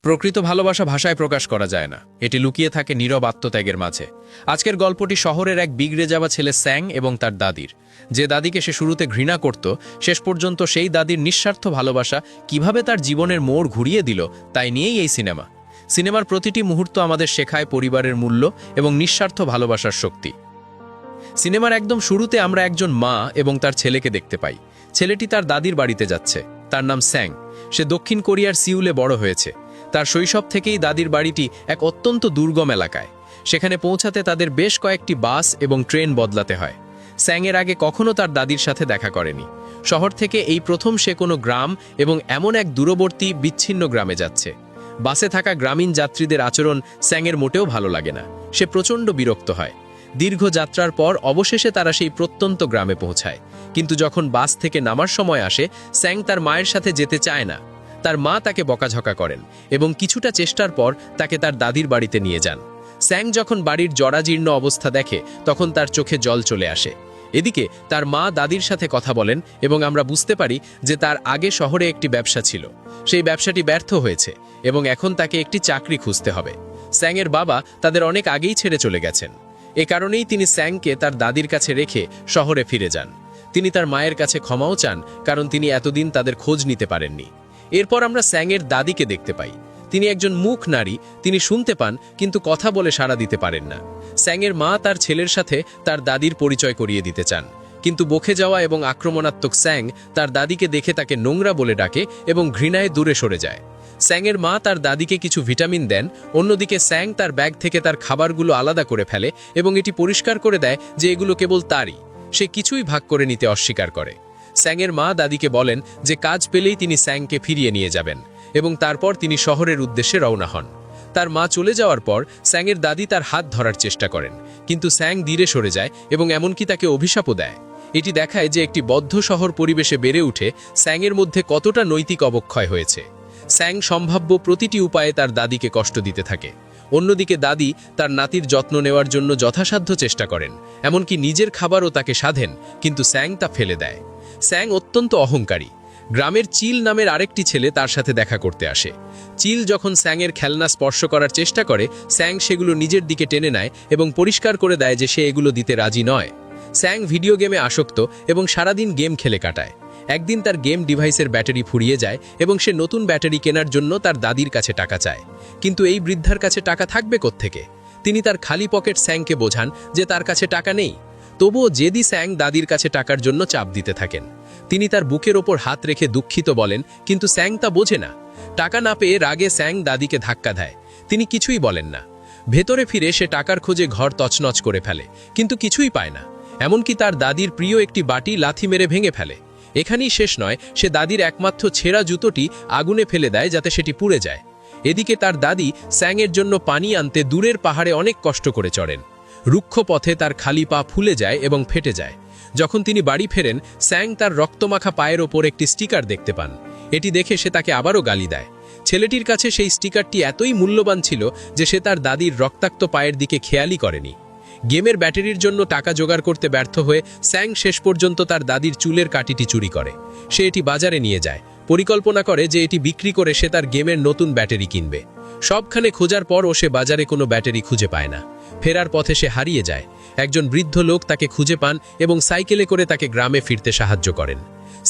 প্রকৃত ভালোবাসা ভাষায় প্রকাশ করা যায় না, এটি লুকিয়ে থাকে নীরব আত্মত্যাগের মাঝে। আজকের গল্পটি শহরের এক বিগড়ে যাওয়া ছেলে স্যাং এবং তার দাদির। যে দাদিকে সে শুরুতে ঘৃণা করত, শেষ পর্যন্ত সেই দাদির নিঃস্বার্থ ভালোবাসা কিভাবে তার জীবনের মোড় ঘুরিয়ে দিল, তাই নিয়েই এই সিনেমা। সিনেমার প্রতিটি মুহূর্ত আমাদের শেখায় পরিবারের মূল্য এবং নিঃস্বার্থ ভালোবাসার শক্তি। সিনেমার একদম শুরুতে আমরা একজন মা এবং তার ছেলেকে দেখতে পাই। ছেলেটি তার দাদির বাড়িতে যাচ্ছে। তার নাম স্যাং। সে দক্ষিণ কোরিয়ার সিউলে বড় হয়েছে। তার শৈশব থেকেই দাদির বাড়িটি এক অত্যন্ত দুর্গম এলাকায়। সেখানে পৌঁছাতে তাদের বেশ কয়েকটি বাস এবং ট্রেন বদলাতে হয়। স্যাংয়ের আগে কখনো তার দাদির সাথে দেখা করেনি। শহর থেকে এই প্রথম সে কোনো গ্রাম এবং এমন এক দূরবর্তী বিচ্ছিন্ন গ্রামে যাচ্ছে। বাসে থাকা গ্রামীণ যাত্রীদের আচরণ স্যাংয়ের মোটেও ভালো লাগে না। সে প্রচণ্ড বিরক্ত হয়। দীর্ঘ যাত্রার পর অবশেষে তারা সেই প্রত্যন্ত গ্রামে পৌঁছায়। কিন্তু যখন বাস থেকে নামার সময় আসে, স্যাং তার মায়ের সাথে যেতে চায় না। তার মা তাকে বকাঝকা করেন এবং কিছুটা চেষ্টার পর তাকে তার দাদির বাড়িতে নিয়ে যান। স্যাং যখন বাড়ির জরাজীর্ণ অবস্থা দেখে, তখন তার চোখে জল চলে আসে। এদিকে তার মা দাদির সাথে কথা বলেন এবং আমরা বুঝতে পারি যে তার আগে শহরে একটি ব্যবসা ছিল। সেই ব্যবসাটি ব্যর্থ হয়েছে এবং এখন তাকে একটি চাকরি খুঁজতে হবে। স্যাংয়ের বাবা তাদের অনেক আগেই ছেড়ে চলে গেছেন। এ কারণেই তিনি স্যাংকে তার দাদির কাছে রেখে শহরে ফিরে যান। তিনি তার মায়ের কাছে ক্ষমাও চান, কারণ তিনি এতদিন তাদের খোঁজ নিতে পারেননি। এরপর আমরা স্যাংয়ের দাদিকে দেখতে পাই। তিনি একজন মূক নারী। তিনি শুনতে পান কিন্তু কথা বলে সাড়া দিতে পারেন না। স্যাংয়ের মা তার ছেলের সাথে তার দাদির পরিচয় করিয়ে দিতে চান, কিন্তু বকে যাওয়া এবং আক্রমণাত্মক স্যাং তার দাদিকে দেখে তাকে নোংরা বলে ডাকে এবং ঘৃণায় দূরে সরে যায়। স্যাংয়ের মা তার দাদিকে কিছু ভিটামিন দেন। অন্যদিকে স্যাং তার ব্যাগ থেকে তার খাবারগুলো আলাদা করে ফেলে এবং এটি পরিষ্কার করে দেয় যে এগুলো কেবল তারই। সে কিছুই ভাগ করে নিতে অস্বীকার করে। স্যাংয়ের মা দাদিকে বলেন যে কাজ পেলেই তিনি স্যাংকে ফিরিয়ে নিয়ে যাবেন এবং তারপর তিনি শহরের উদ্দেশ্যে রওনা হন। তার মা চলে যাওয়ার পর স্যাংয়ের দাদি তার হাত ধরার চেষ্টা করেন, কিন্তু স্যাং দূরে সরে যায় এবং এমনকি তাকে অভিশাপও দেয়। এটি দেখায় যে একটি বদ্ধ শহর পরিবেশে বেড়ে উঠে স্যাংয়ের মধ্যে কতটা নৈতিক অবক্ষয় হয়েছে। স্যাং সম্ভাব্য প্রতিটি উপায়ে তার দাদিকে কষ্ট দিতে থাকে। অন্যদিকে দাদি তার নাতির যত্ন নেওয়ার জন্য যথাসাধ্য চেষ্টা করেন, এমনকি নিজের খাবারও তাকে সাধেন, কিন্তু স্যাং তা ফেলে দেয়। স্যাং অত্যন্ত অহংকারী। গ্রামের চিল নামের আরেকটি ছেলে তার সাথে দেখা করতে আসে। চিল যখন স্যাংয়ের খেলনা স্পর্শ করার চেষ্টা করে, স্যাং সেগুলো নিজের দিকে টেনে নেয় এবং পরিষ্কার করে দেয় যে সে এগুলো দিতে রাজি নয়। স্যাং ভিডিও গেমে আসক্ত এবং সারাদিন গেম খেলে কাটায়। একদিন তার গেম ডিভাইসের ব্যাটারি ফুরিয়ে যায় এবং সে নতুন ব্যাটারি কেনার জন্য তার দাদির কাছে টাকা চায়। কিন্তু এই বৃদ্ধার কাছে টাকা থাকবে কোত্থেকে? তিনি তার খালি পকেট স্যাংকে বোঝান যে তার কাছে টাকা নেই। তবুও জেদি স্যাং দাদির কাছে টাকার জন্য চাপ দিতে থাকেন। তিনি তার বুকের ওপর হাত রেখে দুঃখিত বলেন, কিন্তু স্যাং তা বোঝে না। টাকা না পেয়ে রাগে স্যাং দাদিকে ধাক্কা দেয়। তিনি কিছুই বলেন না। ভেতরে ফিরে সে টাকার খোঁজে ঘর তছনছ করে ফেলে, কিন্তু কিছুই পায় না। এমনকি তার দাদির প্রিয় একটি বাটি লাথি মেরে ভেঙে ফেলে। এখানেই শেষ নয়, সে দাদির একমাত্র ছেঁড়া জুতোটি আগুনে ফেলে দেয় যাতে সেটি পুড়ে যায়। এদিকে তার দাদি স্যাংয়ের জন্য পানি আনতে দূরের পাহাড়ে অনেক কষ্ট করে চড়েন। রুক্ষ পথে তার খালি পা ফুলে যায় এবং ফেটে যায়। যখন তিনি বাড়ি ফেরেন, স্যাং তার রক্তমাখা পায়ের ওপর একটি স্টিকার দেখতে পান। এটি দেখে সে তাকে আবারও গালি দেয়। ছেলেটির কাছে সেই স্টিকারটি এতই মূল্যবান ছিল যে সে তার দাদির রক্তাক্ত পায়ের দিকে খেয়ালই করেনি। গেমের ব্যাটারির জন্য টাকা জোগাড় করতে ব্যর্থ হয়ে স্যাং শেষ পর্যন্ত তার দাদির চুলের কাঠিটি চুরি করে। সে এটি বাজারে নিয়ে যায়, পরিকল্পনা করে যে এটি বিক্রি করে সে তার গেমের নতুন ব্যাটারি কিনবে। সবখানে খোঁজার পরও সে বাজারে কোনো ব্যাটারি খুঁজে পায় না। ফেরার পথে সে হারিয়ে যায়। একজন বৃদ্ধ লোক তাকে খুঁজে পান এবং সাইকেলে করে তাকে গ্রামে ফিরতে সাহায্য করেন।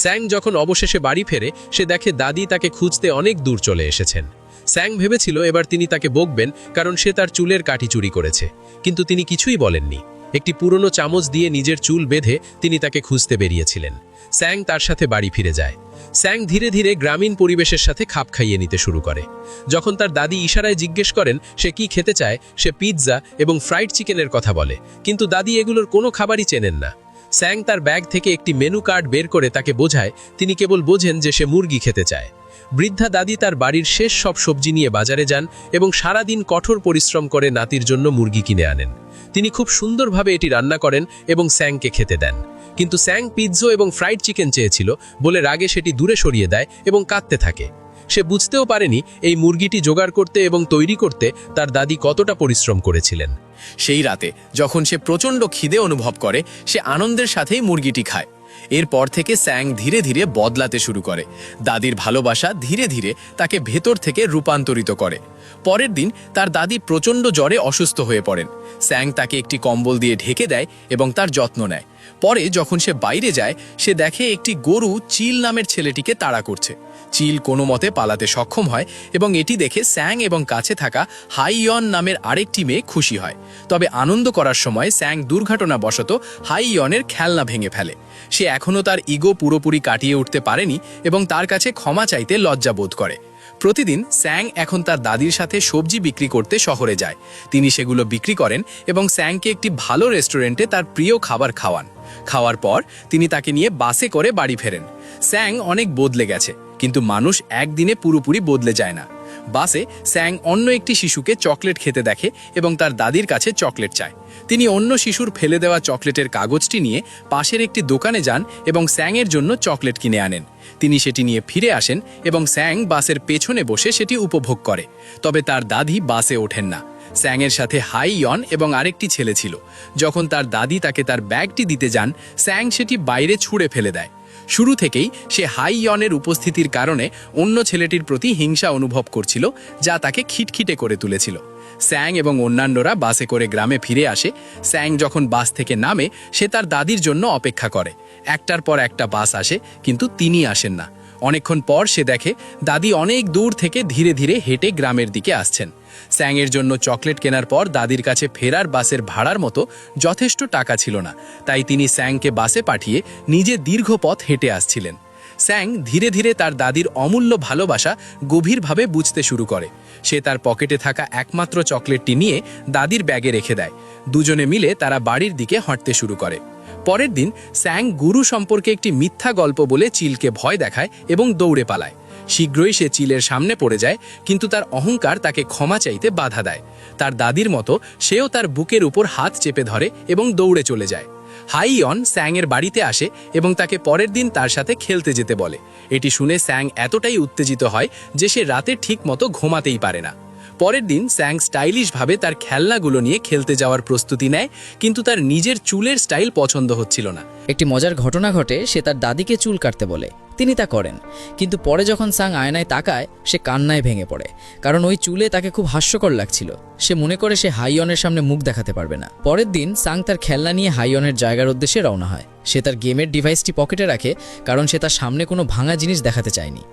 স্যাং যখন অবশেষে বাড়ি ফেরে, সে দেখে দাদি তাকে খুঁজতে অনেক দূর চলে এসেছেন। স্যাং ভেবেছিল এবার তিনি তাকে বকবেন, কারণ সে তার চুলের কাঠি চুরি করেছে, কিন্তু তিনি কিছুই বলেননি। একটি পুরনো চামচ দিয়ে নিজের চুল বেঁধে তিনি তাকে খুঁজতে বেরিয়েছিলেন। স্যাং তার সাথে বাড়ি ফিরে যায়। স্যাং ধীরে ধীরে গ্রামীণ পরিবেশের সাথে খাপ খাইয়ে নিতে শুরু করে। যখন তার দাদি ইশারায় জিজ্ঞেস করেন সে কি খেতে চায়, সে পিৎজা এবং ফ্রাইড চিকেনের কথা বলে, কিন্তু দাদি এগুলোর কোনো খাবারই চেনেন না। স্যাং তার ব্যাগ থেকে একটি মেনু কার্ড বের করে তাকে বোঝায় তিনি কেবল বোঝেন যে সে মুরগি খেতে চায়। বৃদ্ধা দাদি তার বাড়ির শেষ সব সবজি নিয়ে বাজারে যান এবং সারাদিন কঠোর পরিশ্রম করে নাতির জন্য মুরগি কিনে আনেন। তিনি খুব সুন্দরভাবে এটি রান্না করেন এবং স্যাংকে খেতে দেন, কিন্তু স্যাং পিৎজা এবং ফ্রাইড চিকেন চেয়েছিল বলে রাগে সেটি দূরে সরিয়ে দেয় এবং কাঁদতে থাকে। সে বুঝতেও পারেনি এই মুরগিটি জোগাড় করতে এবং তৈরি করতে তার দাদি কতটা পরিশ্রম করেছিলেন। সেই রাতে যখন সে প্রচণ্ড খিদে অনুভব করে, সে আনন্দের সাথেই মুরগিটি খায় এরপর থেকে স্যাং ধীরে ধীরে বদলাতে শুরু করে। দাদির ভালোবাসা ধীরে ধীরে তাকে ভেতর থেকে রূপান্তরিত করে। পরের দিন তার দাদি প্রচণ্ড জ্বরে অসুস্থ হয়ে পড়েন। স্যাং তাকে একটি কম্বল দিয়ে ঢেকে দেয় এবং তার যত্ন নেয়। পরে যখন সে বাইরে যায়, সে দেখে একটি গরু চিল নামের ছেলেটিকে তাড়া করছে। চিল কোনো মতে পালাতে সক্ষম হয় এবং এটি দেখে স্যাং এবং কাছে থাকা হাইয়ন নামের আরেকটি মেয়ে খুশি হয়। তবে আনন্দ করার সময় স্যাং দুর্ঘটনাবশত হাইয়নের খেলনা ভেঙে ফেলে। সে এখনও তার ইগো পুরোপুরি কাটিয়ে উঠতে পারেনি এবং তার কাছে ক্ষমা চাইতে লজ্জা বোধ করে। প্রতিদিন স্যাং এখন তার দাদির সাথে সবজি বিক্রি করতে শহরে যায়। তিনি সেগুলো বিক্রি করেন এবং স্যাংকে একটি ভালো রেস্টুরেন্টে তার প্রিয় খাবার খাওয়ান। খাওয়ার পর তিনি তাকে নিয়ে বাসে করে বাড়ি ফেরেন। স্যাং অনেক বদলে গেছে, কিন্তু মানুষ একদিনে পুরোপুরি বদলে যায় না। বাসে স্যাং অন্য একটি শিশুকে চকলেট খেতে দেখে এবং তার দাদির কাছে চকলেট চায়। তিনি অন্য শিশুর ফেলে দেওয়া চকলেটের কাগজটি নিয়ে পাশের একটি দোকানে যান এবং স্যাংয়ের জন্য চকলেট কিনে আনেন। তিনি সেটি নিয়ে ফিরে আসেন এবং স্যাং বাসের পেছনে বসে সেটি উপভোগ করে। তবে তার দাদি বাসে ওঠেন না। স্যাংয়ের সাথে হাইয়ন এবং আরেকটি ছেলে ছিল। যখন তার দাদি তাকে তার ব্যাগটি দিতে যান, স্যাং সেটি বাইরে ছুঁড়ে ফেলে দেয়। শুরু থেকেই সে হাইয়নের উপস্থিতির কারণে অন্য ছেলেটির প্রতি হিংসা অনুভব করছিল, যা তাকে খিটখিটে করে তুলেছিল। স্যাং এবং অন্যান্যরা বাসে করে গ্রামে ফিরে আসে। স্যাং যখন বাস থেকে নামে, সে তার দাদির জন্য অপেক্ষা করে। একটার পর একটা বাস আসে, কিন্তু তিনি আসেন না। অনেকক্ষণ পর সে দেখে দাদি অনেক দূর থেকে ধীরে ধীরে হেঁটে গ্রামের দিকে আসছেন। স্যাংয়ের জন্য চকলেট কেনার পর দাদির কাছে ফেরার বাসের ভাড়ার মতো যথেষ্ট টাকা ছিল না, তাই তিনি স্যাংকে বাসে পাঠিয়ে নিজে দীর্ঘ পথ হেঁটে আসছিলেন। স্যাং ধীরে ধীরে তার দাদির অমূল্য ভালোবাসা গভীরভাবে বুঝতে শুরু করে। সে তার পকেটে থাকা একমাত্র চকলেটটি নিয়ে দাদির ব্যাগে রেখে দেয়। দুজনে মিলে তারা বাড়ির দিকে হাঁটতে শুরু করে। পরের দিন স্যাং গুরু সম্পর্কে একটি মিথ্যা গল্প বলে চিলকে ভয় দেখায় এবং দৌড়ে পালায়। শীঘ্রই সে চিলের সামনে পড়ে যায়, কিন্তু তার অহংকার তাকে ক্ষমা চাইতে বাধা দেয়। তার দাদির মতো সেও তার বুকের উপর হাত চেপে ধরে এবং দৌড়ে চলে যায়। হাইয়ন স্যাংয়ের বাড়িতে আসে এবং তাকে পরের দিন তার সাথে খেলতে যেতে বলে। এটি শুনে স্যাং এতটাই উত্তেজিত হয় যে সে রাতে ঠিক মতো ঘুমাতেই পারে না। পরের দিন স্যাং স্টাইলিশভাবে তার খেলনাগুলো নিয়ে খেলতে যাওয়ার প্রস্তুতি নেয়, কিন্তু তার নিজের চুলের স্টাইল পছন্দ হচ্ছিল না। একটি মজার ঘটনা ঘটে। সে তার দাদিকে চুল কাটতে বলে, তিনি তা করেন, কিন্তু পরে যখন সাং আয়নায় তাকায়, সে কান্নায় ভেঙে পড়ে, কারণ ওই চুলে তাকে খুব হাস্যকর লাগছিল। সে মনে করে সে হাইয়নের সামনে মুখ দেখাতে পারবে না। পরের দিন সাং তার খেলনা নিয়ে হাইয়নের জায়গার উদ্দেশ্যে রওনা হয়। সে তার গেমের ডিভাইসটি পকেটে রাখে, কারণ সে তার সামনে কোনো ভাঙা জিনিস দেখাতে চায়নি।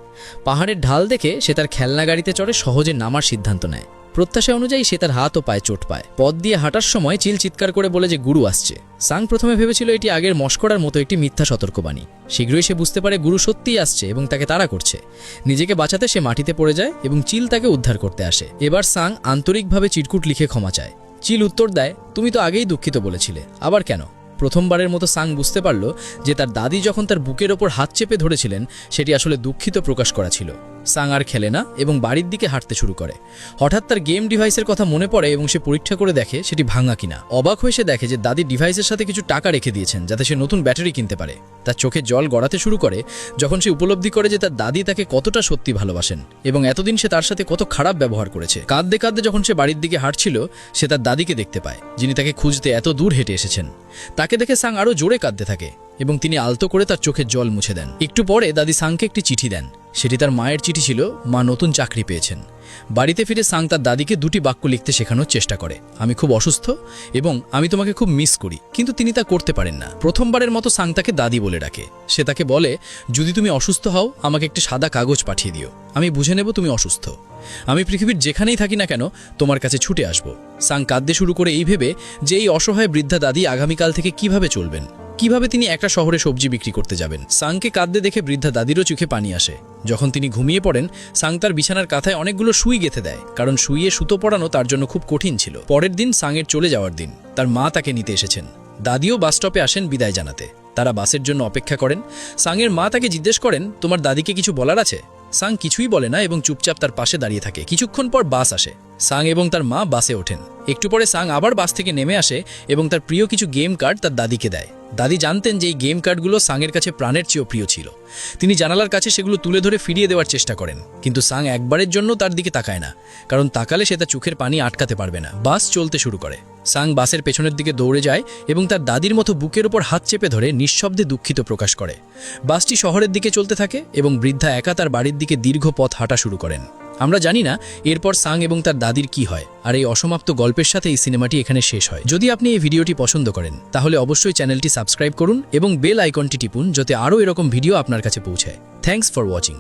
পাহাড়ের ঢাল দেখে সে তার খেলনা গাড়িতে চড়ে সহজে নামার সিদ্ধান্ত নেয়। প্রত্যাশা অনুযায়ী সে তার হাত ও পায়ে চোট পায়। পথ দিয়ে হাঁটার সময় চিল চিৎকার করে বলে যে গুরু আসছে। সাং প্রথমে ভেবেছিল এটি আগের মস্করার মতো একটি মিথ্যা সতর্কবাণী। শীঘ্রই সে বুঝতে পারে গুরু সত্যিই আসছে এবং তাকে তাড়া করছে। নিজেকে বাঁচাতে সে মাটিতে পড়ে যায় এবং চিল তাকে উদ্ধার করতে আসে। এবার সাং আন্তরিকভাবে চিরকুট লিখে ক্ষমা চায়। চিল উত্তর দেয়, তুমি তো আগেই দুঃখিত বলেছিলে, আবার কেন? প্রথমবারের মতো সাং বুঝতে পারল যে তার দাদি যখন তার বুকের ওপর হাত চেপে ধরেছিলেন, সেটি আসলে দুঃখিত প্রকাশ করা ছিল। সাং আর খেলে না এবং বাড়ির দিকে হাঁটতে শুরু করে। হঠাৎ তার গেম ডিভাইসের কথা মনে পড়ে এবং সে পরীক্ষা করে দেখে সেটি ভাঙা কিনা। অবাক হয়ে সে দেখে যে দাদি ডিভাইসের সাথে কিছু টাকা রেখে দিয়েছেন, যাতে সে নতুন ব্যাটারি কিনতে পারে। তার চোখে জল গড়াতে শুরু করে যখন সে উপলব্ধি করে যে তার দাদি তাকে কতটা সত্যি ভালোবাসেন এবং এতদিন সে তার সাথে কত খারাপ ব্যবহার করেছে। কাঁদতে কাঁদতে যখন সে বাড়ির দিকে হাঁটছিল, সে তার দাদিকে দেখতে পায়, যিনি তাকে খুঁজতে এত দূর হেঁটে এসেছেন। তাকে দেখে সাং আরও জোরে কাঁদতে থাকে এবং তিনি আলতো করে তার চোখের জল মুছে দেন। একটু পরে দাদি সাংকে একটি চিঠি দেন। সেটি তার মায়ের চিঠি ছিল, মা নতুন চাকরি পেয়েছেন। বাড়িতে ফিরে সাং তার দাদিকে দুটি বাক্য লিখতে শেখানোর চেষ্টা করে, আমি খুব অসুস্থ এবং আমি তোমাকে খুব মিস করি, কিন্তু তিনি তা করতে পারেন না। প্রথমবারের মতো সাং তাকে দাদি বলে ডাকে। সে তাকে বলে, যদি তুমি অসুস্থ হও, আমাকে একটি সাদা কাগজ পাঠিয়ে দিও, আমি বুঝে নেব তুমি অসুস্থ। আমি পৃথিবীর যেখানেই থাকি না কেন তোমার কাছে ছুটে আসব। সাং কাঁদতে শুরু করে এই ভেবে যে এই অসহায় বৃদ্ধা দাদি আগামীকাল থেকে কিভাবে চলবেন, কিভাবে তিনি একটা শহরে সবজি বিক্রি করতে যাবেন। সাংকে কাঁদতে দেখে বৃদ্ধা দাদিরও চোখে পানি আসে। যখন তিনি ঘুমিয়ে পড়েন, সাং তার বিছানার কাঁথায় অনেকগুলো সুই গেঁথে দেয়, কারণ সুইয়ে সুতো পরানো তার জন্য খুব কঠিন ছিল। পরের দিন সাংয়ের চলে যাওয়ার দিন। তার মা তাকে নিতে এসেছেন। দাদিও বাস স্টপে আসেন বিদায় জানাতে। তারা বাসের জন্য অপেক্ষা করেন। সাংয়ের মা তাকে জিজ্ঞেস করেন, তোমার দাদিকে কিছু বলার আছে? সাং কিছুই বলে না এবং চুপচাপ তার পাশে দাঁড়িয়ে থাকে। কিছুক্ষণ পর বাস আসে। সাং এবং তার মা বাসে ওঠেন। একটু পরে সাং আবার বাস থেকে নেমে আসে এবং তার প্রিয় কিছু গেম কার্ড তার দাদিকে দেয়। দাদি জানতেন যে এই গেম কার্ডগুলো সাংয়ের কাছে প্রাণের চেয়েও প্রিয় ছিল। তিনি জানালার কাছে সেগুলো তুলে ধরে ফিরিয়ে দেওয়ার চেষ্টা করেন, কিন্তু সাং একবারের জন্য তার দিকে তাকায় না, কারণ তাকালে সে তার চোখের পানি আটকাতে পারবে না। বাস চলতে শুরু করে। সাং বাসের পেছনের দিকে দৌড়ে যায় এবং তার দাদির মতো বুকের ওপর হাত চেপে ধরে নিঃশব্দে দুঃখিত প্রকাশ করে। বাসটি শহরের দিকে চলতে থাকে এবং বৃদ্ধা একা তার বাড়ির দিকে দীর্ঘ পথ হাঁটা শুরু করেন। আমরা জানি না এরপর সাং এবং তার দাদির কি হয়, আর এই অসমাপ্ত গল্পের সাথে এই সিনেমাটি এখানে শেষ হয়। যদি আপনি এই ভিডিওটি পছন্দ করেন তাহলে অবশ্যই চ্যানেলটি সাবস্ক্রাইব করুন এবং বেল আইকনটি টিপুন যাতে আরও এরকম ভিডিও আপনার কাছে পৌঁছায়। Thanks for watching.